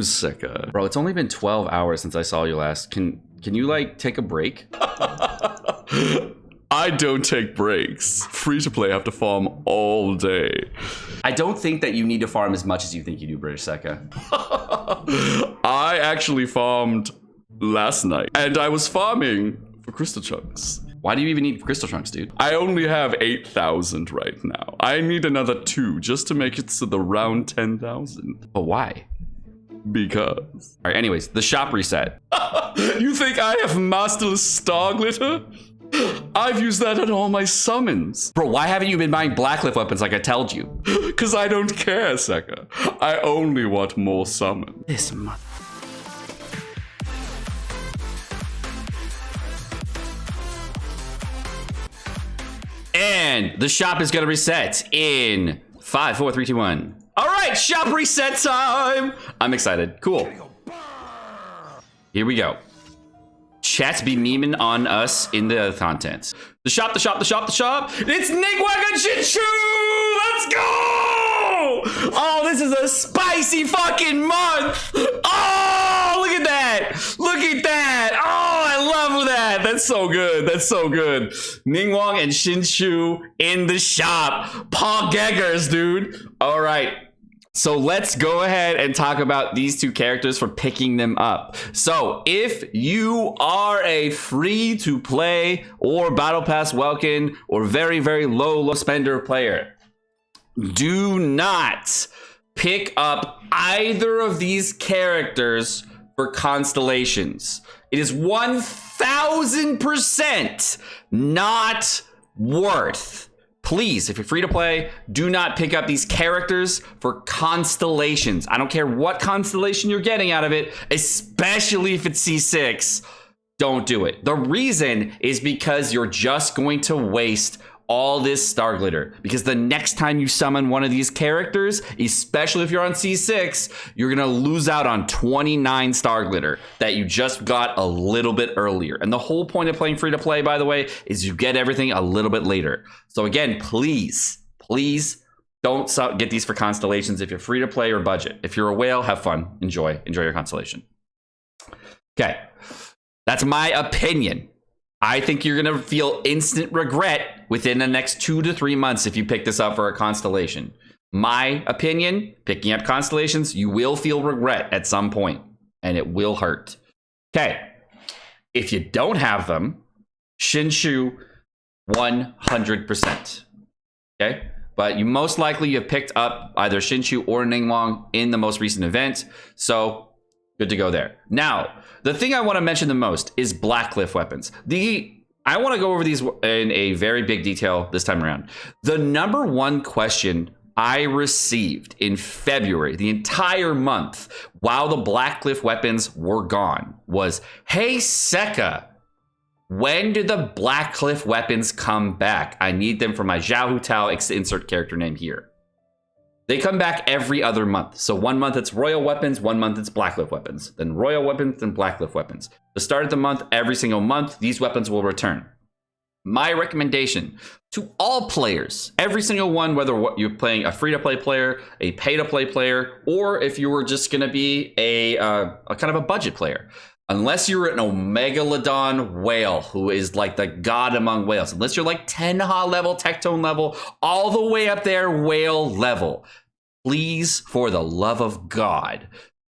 news, Seka? Bro, it's only been 12 hours since I saw you last. Can you, like, take a break? I don't take breaks. Free to play, have to farm all day. I don't think that you need to farm as much as you think you do, British Seka. I actually farmed last night, and I was farming for crystal chunks. Why do you even need crystal chunks, dude? I only have 8,000 right now. I need another 2 just to make it to the round 10,000. But why? Because. All right, anyways, the shop reset. You think I have Masterless Starglitter? I've used that on all my summons. Bro, why haven't you been buying Blackcliff weapons like I told you? Because I don't care, Seka. I only want more summons. This mother... And the shop is going to reset in 5, 4, 3, 2, 1. All right, shop reset time. I'm excited. Cool. Here we go. Chat be memeing on us in the content. The shop. It's Nigwag and Shinshu! Let's go! Oh, this is a spicy fucking month! Oh, look at that! Look at that! Oh, I love that! That's so good. That's so good. Ningguang and Shinshu in the shop. Poggeggersz, dude. All right. So let's go ahead and talk about these two characters for picking them up. So if you are a free to play or battle pass welcome or very, very low spender player, do not pick up either of these characters for constellations. It is 1000% not worth. Please, if you're free to play, do not pick up these characters for constellations. I don't care what constellation you're getting out of it, especially if it's C6. Don't do it. The reason is because you're just going to waste all this Starglitter. Because the next time you summon one of these characters, especially if you're on C6, you're gonna lose out on 29 Starglitter that you just got a little bit earlier. And the whole point of playing free to play, by the way, is you get everything a little bit later. So again, please don't get these for constellations if you're free to play or budget. If you're a whale, have fun. Enjoy your constellation. Okay, that's my opinion. I think you're gonna feel instant regret within the next 2 to 3 months if you pick this up for a constellation. My opinion, picking up constellations, you will feel regret at some point, and it will hurt. Okay, if you don't have them, Shinshu, 100%. Okay, but you most likely have picked up either Shinshu or Ningguang in the most recent event, so good to go there. Now, the thing I want to mention the most is Blackcliff weapons. I want to go over these in a very big detail this time around. The number one question I received in February, the entire month, while the Blackcliff weapons were gone, was, hey, Seka, when do the Blackcliff weapons come back? I need them for my Xiao Hu Tao, insert character name here. They come back every other month. So 1 month it's Royal Weapons, 1 month it's Blackcliff weapons, then Royal Weapons, then Blackcliff weapons. The start of the month, every single month, these weapons will return. My recommendation to all players, every single one, whether you're playing a free-to-play player, a pay-to-play player, or if you were just going to be a kind of a budget player, unless you're an Omegalodon whale who is like the god among whales, unless you're like Tenha level, Tectone level, all the way up there, whale level, please, for the love of God,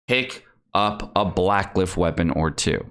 pick up a Blackcliff weapon or two.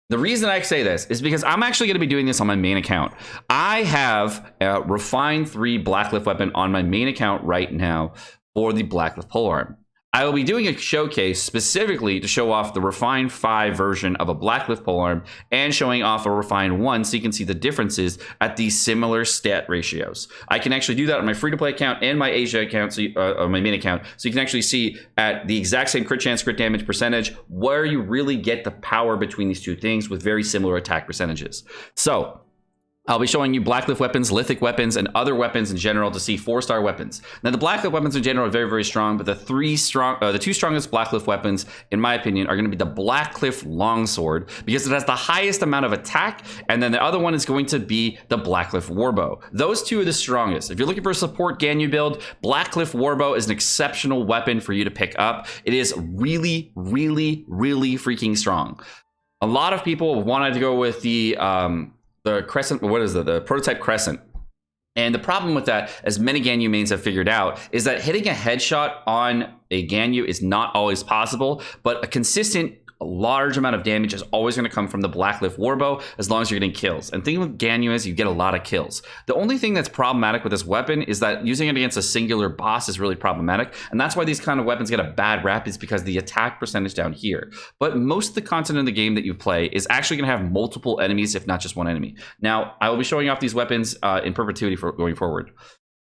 The reason I say this is because I'm actually going to be doing this on my main account. I have a Refine 3 Blackcliff weapon on my main account right now for the Blackcliff polearm. I will be doing a showcase specifically to show off the Refine 5 version of a Blackcliff polearm and showing off a Refine 1 so you can see the differences at these similar stat ratios. I can actually do that on my free-to-play account and my Asia account, so on my main account, so you can actually see at the exact same crit chance, crit damage percentage, where you really get the power between these two things with very similar attack percentages. So I'll be showing you Blackcliff weapons, Lithic weapons, and other weapons in general to see 4-star weapons. Now, the Blackcliff weapons in general are very, very strong, but the two strongest Blackcliff weapons, in my opinion, are going to be the Blackcliff Longsword because it has the highest amount of attack, and then the other one is going to be the Blackcliff Warbow. Those two are the strongest. If you're looking for a support Ganyu build, Blackcliff Warbow is an exceptional weapon for you to pick up. It is really, really, really freaking strong. A lot of people wanted to go with the Crescent, what is it? The prototype Crescent. And the problem with that, as many Ganyu mains have figured out, is that hitting a headshot on a Ganyu is not always possible, but a consistent large amount of damage is always going to come from the Blackcliff Warbow as long as you're getting kills. And the thing with Ganyu is you get a lot of kills. The only thing that's problematic with this weapon is that using it against a singular boss is really problematic. And that's why these kind of weapons get a bad rap, is because the attack percentage down here. But most of the content in the game that you play is actually going to have multiple enemies, if not just one enemy. Now, I will be showing off these weapons in perpetuity for going forward.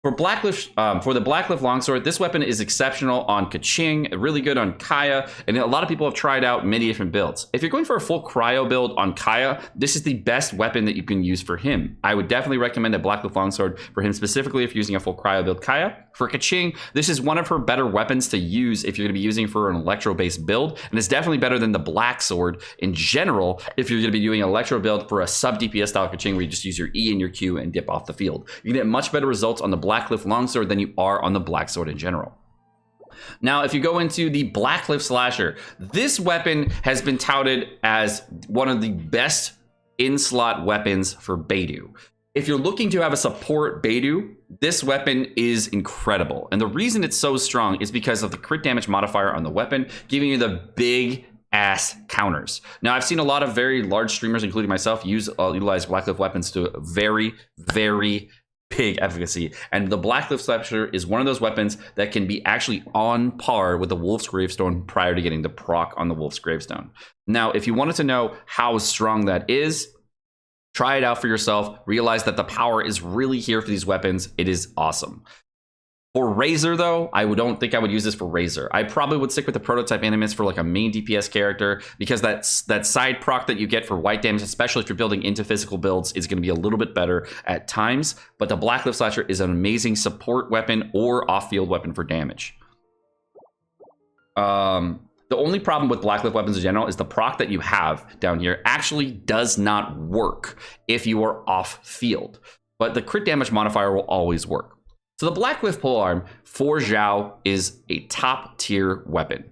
For the Blackcliff Longsword, this weapon is exceptional on Kaching, really good on Kaya, and a lot of people have tried out many different builds. If you're going for a full cryo build on Kaya, this is the best weapon that you can use for him. I would definitely recommend a Blackcliff Longsword for him specifically if you're using a full cryo build Kaya. For Kaching, this is one of her better weapons to use if you're going to be using for an electro-based build, and it's definitely better than the Black Sword in general if you're going to be doing an electro build for a sub-DPS style Kaching where you just use your E and your Q and dip off the field. You get much better results on the Blackcliff Longsword than you are on the Black Sword in general. Now, if you go into the Blackcliff Slasher, this weapon has been touted as one of the best in-slot weapons for Beidou. If you're looking to have a support Beidou, this weapon is incredible. And the reason it's so strong is because of the crit damage modifier on the weapon, giving you the big ass counters. Now, I've seen a lot of very large streamers, including myself, utilize Blackcliff weapons to very, very big efficacy, and the Blackcliff Slasher is one of those weapons that can be actually on par with the Wolf's Gravestone prior to getting the proc on the Wolf's Gravestone. Now, if you wanted to know how strong that is, try it out for yourself. Realize that the power is really here for these weapons. It is awesome. For Razor, though, I don't think I would use this for Razor. I probably would stick with the prototype Animus for like a main DPS character, because that side proc that you get for white damage, especially if you're building into physical builds, is going to be a little bit better at times. But the Blackcliff Slasher is an amazing support weapon or off-field weapon for damage. The only problem with Blackcliff weapons in general is the proc that you have down here actually does not work if you are off-field. But the crit damage modifier will always work. So the Blackcliff Polearm for Zhao is a top tier weapon.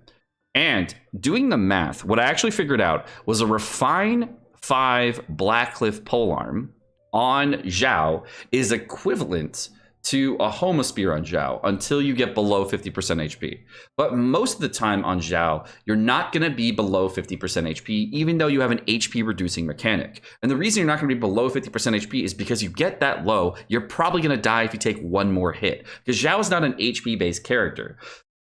And doing the math, what I actually figured out was a Refine 5 Blackcliff Polearm on Zhao is equivalent to a Homosphere on Zhao until you get below 50% HP. But most of the time on Zhao, you're not going to be below 50% HP, even though you have an HP reducing mechanic. And the reason you're not going to be below 50% HP is because you get that low, you're probably going to die if you take one more hit, because Zhao is not an HP based character.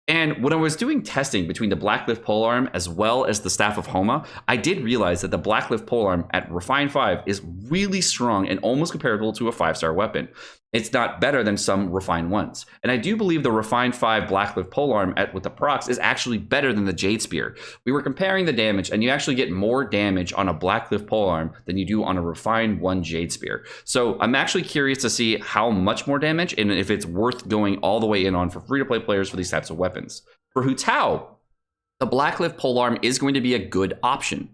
And when I was doing testing between the Blackcliff Polearm as well as the Staff of Homa, I did realize that the Blackcliff Polearm at Refine 5 is really strong and almost comparable to a 5-star weapon. It's not better than some Refine 1s. And I do believe the Refine 5 Blackcliff Polearm with the procs is actually better than the Jade Spear. We were comparing the damage, and you actually get more damage on a Blackcliff Polearm than you do on a Refine 1 Jade Spear. So I'm actually curious to see how much more damage and if it's worth going all the way in on for free-to-play players for these types of weapons. For Hu Tao, the Blackcliff Polearm is going to be a good option.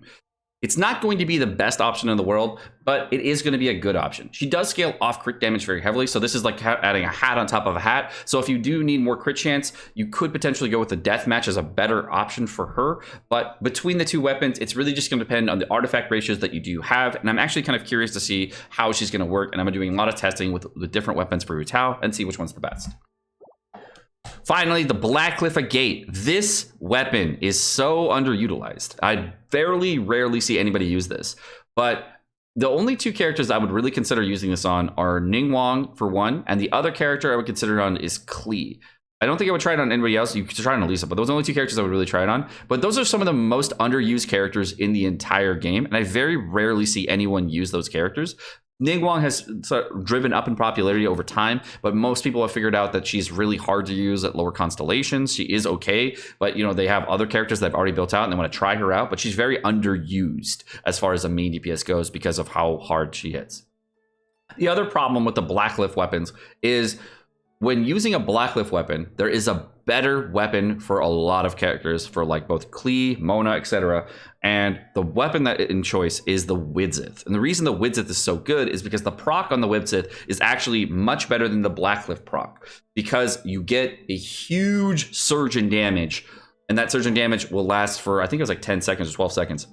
It's not going to be the best option in the world, but it is going to be a good option. She does scale off crit damage very heavily, so this is like adding a hat on top of a hat. So if you do need more crit chance, you could potentially go with the Deathmatch as a better option for her. But between the two weapons, it's really just going to depend on the artifact ratios that you do have. And I'm actually kind of curious to see how she's going to work. And I'm doing a lot of testing with the different weapons for Hu Tao and see which one's the best. Finally, the Blackcliff Agate. This weapon is so underutilized. I rarely see anybody use this. But the only two characters I would really consider using this on are Ningguang for one, and the other character I would consider it on is Klee. I don't think I would try it on anybody else. You could try it on Elisa, but those are the only two characters I would really try it on. But those are some of the most underused characters in the entire game, and I very rarely see anyone use those characters. Ningguang has driven up in popularity over time, but most people have figured out that she's really hard to use at lower constellations. She is okay, but they have other characters that have already built out and they want to try her out, but she's very underused as far as a main DPS goes because of how hard she hits. The other problem with the Blacklift weapons is when using a Blacklift weapon, there is a better weapon for a lot of characters for like both Klee, Mona, etc. And the weapon that in choice is the Widzith. And the reason the Widzith is so good is because the proc on the Widzith is actually much better than the Blacklift proc, because you get a huge surge in damage, and that surge in damage will last for, I think it was like 10 seconds or 12 seconds.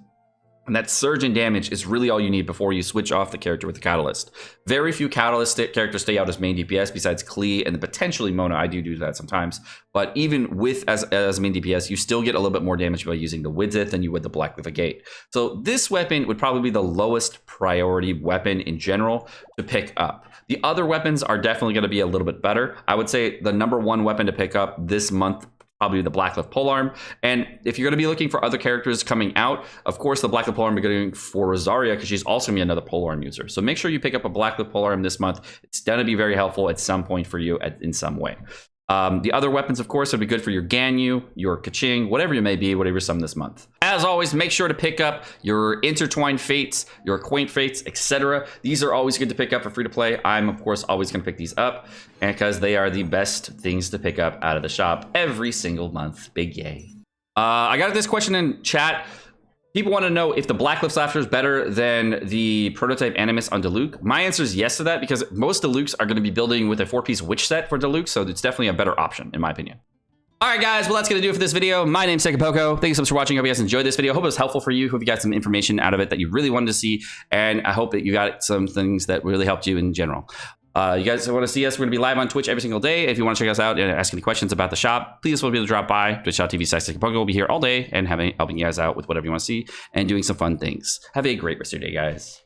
And that surge in damage is really all you need before you switch off the character with the Catalyst. Very few Catalyst characters stay out as main DPS besides Klee and potentially Mona. I do that sometimes. But even with as main DPS, you still get a little bit more damage by using the Widzith than you would the Blacklift Gate. So this weapon would probably be the lowest priority weapon in general to pick up. The other weapons are definitely going to be a little bit better. I would say the number one weapon to pick up this month, probably the Blacklift Polearm. And if you're going to be looking for other characters coming out, of course, the Blacklift Polearm is going for Rosaria, because she's also going to be another Polearm user. So make sure you pick up a Blacklift Polearm this month. It's going to be very helpful at some point for you in some way. The other weapons, of course, would be good for your Ganyu, your Kaching, whatever you may be, whatever you summon this month. As always, make sure to pick up your Intertwined Fates, your Acquaint Fates, etc. These are always good to pick up for free to play. I'm, of course, always going to pick these up, and because they are the best things to pick up out of the shop every single month. Big yay. I got this question in chat. People want to know if the Blacklift Slasher is better than the prototype Animus on Diluc. My answer is yes to that, because most Dilucs are going to be building with a 4-piece Witch set for Diluc, so it's definitely a better option, in my opinion. All right, guys, well, that's going to do it for this video. My name's Sekapoko. Thank you so much for watching. I hope you guys enjoyed this video. I hope it was helpful for you. Hope you got some information out of it that you really wanted to see, and I hope that you got some things that really helped you in general. You guys want to see us? We're going to be live on Twitch every single day. If you want to check us out and ask any questions about the shop, please feel free to drop by. Twitch.tv/Sekapoko. We'll be here all day and helping you guys out with whatever you want to see and doing some fun things. Have a great rest of your day, guys.